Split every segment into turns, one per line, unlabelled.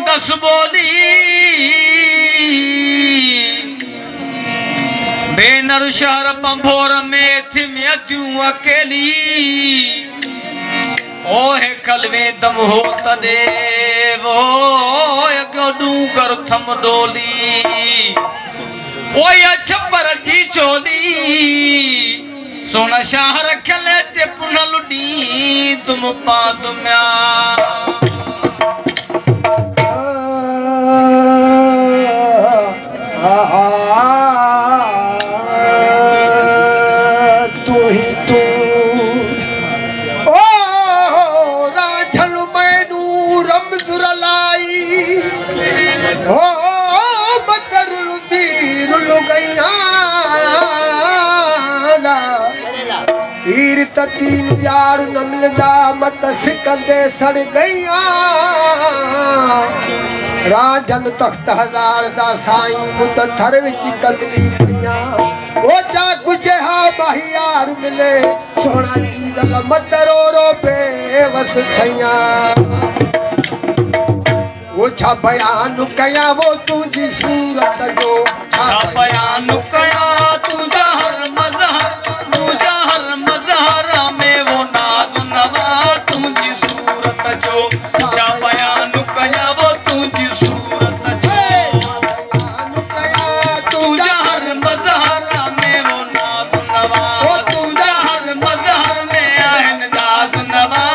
दस बोली बेनर शहर पंभोर में थी मैं क्यों अकेली ओ है कलवे दम हो तदे वो क्यों डूंगर थम डोली ओ या छप्पर जी चोली सोना शहर खले चिपन लुडी तुम पा तुम्या
तीन यार न मिलदा मत सिकंदे सड़ गईया राजन तख्त हजार दा साईं मुत थर विच कमली पिया ओ जा गुजहा बहियार मिले सोना जी दल मत रो रो बेवस थैया वो छा बयान कया वो तुझी सूरत जो छा
बयान कया तुझा हर मजहर तुझा हर मजहर में वो नाज नवा तुझी सूरत जो छा बयान कया वो तुझी सूरत जो
बयान कया
तुझा हर मजहर में वो नाज नवा तुझा हर मजहर में आहन नाज नवा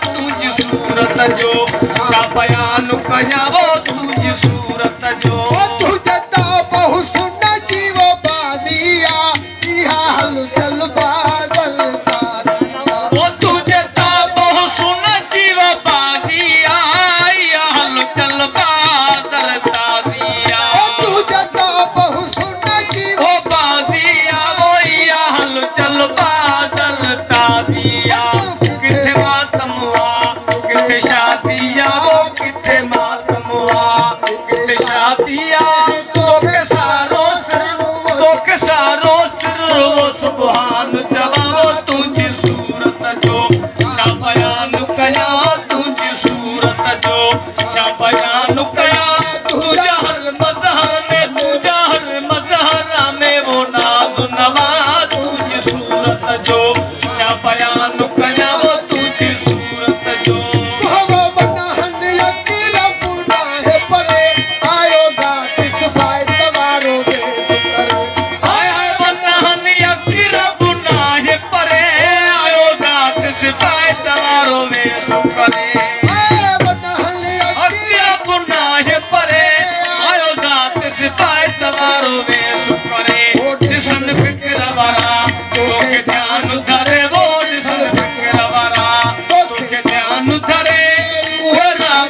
तुझी सूरत जो छा बयान कया वो तुझी सूरत जो
तुझे तो बहु सुन जीवो बादिया इहा हल चल बादल
ओ तुझे तो बहु सुन जीव बादिया इहा हल चल बादल ताजिया
तुझे तो बहु सुन जीवो
ओ बादिया ओ इहा हल चल बादल ताजिया किथे मातम हुआ किथे शादिया वो किथे मातम हुआ किथे शादिया तो के सारो सिर वो सुभान जवाओ तुझी सूरत जो छा बयान कया तुझी सूरत जो छा बयान कया तुझा हर मजहर में तुझा हर मजहर में वो नाज नवा तुझी सूरत जो छा बयान कया वो तुझी सूरत जो
हवा बनहन यकीला पुना है परे आयो गात सफाई तवारो बेस करे
हाय हाय बनहन यकीला पुना है परे आयो गात सिपाही तवारो में सुकरे
बनहन
अकीला पुना है परे आयो गात सिपाही तवारो में सुकरे जिसन फिक्र वाला तो के ध्यान धरे वो जिसन फिक्र वाला तो के ध्यान धरे उहे राम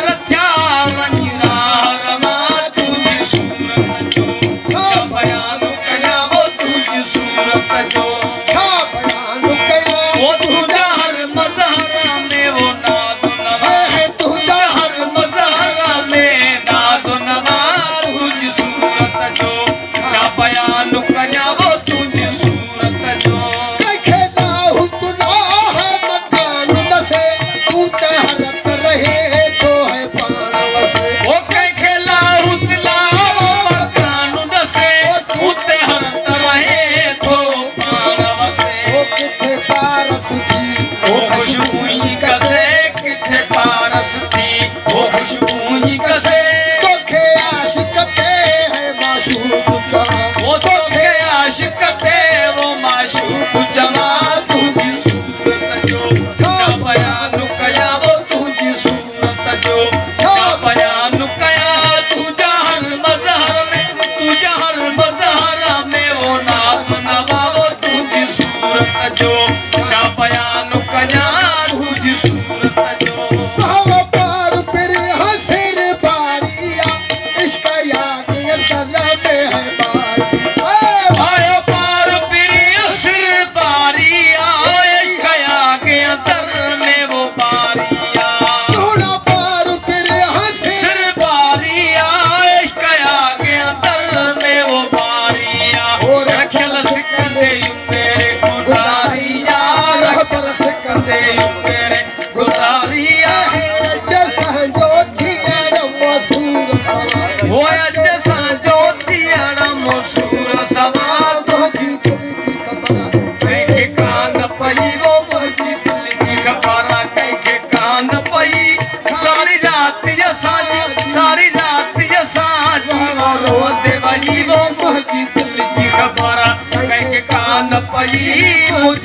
रख्या वंजना रमा तुझी सूरत जो छा बयान कया वो तुझी सूरत जो
छा बयान कया
वो तुझा हर मजहर में वो नाज नवा
है तुझा
हर मजहर में नाज नवा तुझी सूरत जो छा बयान कया वो तुझी सूरत जो
खेला हुतना है मकान दसे तू तहरत रहे तो है पानवसे
ओ कई खेला उतला मकान दसे उते हरत रहे तो पानवसे
ओ किथे पारस थी
ओ खुशबू कसे किथे पारस थी ओ खुशबू कसे
तो खे आशिक ते है माशूक का
वो तो के आशिक थे वो माशूक जमा तुझी सूरत जो छा बयान कया वो तुझी सूरत जो छा बयान कया तुझा हर मजहर में वो नाज नवा वो तुझी सूरत जो छा बयान कया तुझी सूरत जो
हवा पार तेरे हंसर बारिया इश्क याद अंतर में है बार
आयो पार प्रिय सिर बारिया इश्कया के अंतर में वो बारिया
सोना पार तेरे हंसर
सिर बारिया इश्कया के अंतर में वो बारिया
और
रखल सिकंदे मेरे गुदारिया
रह पर से
सिकंदे मेरे गुदारिया
जैसे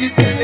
जिते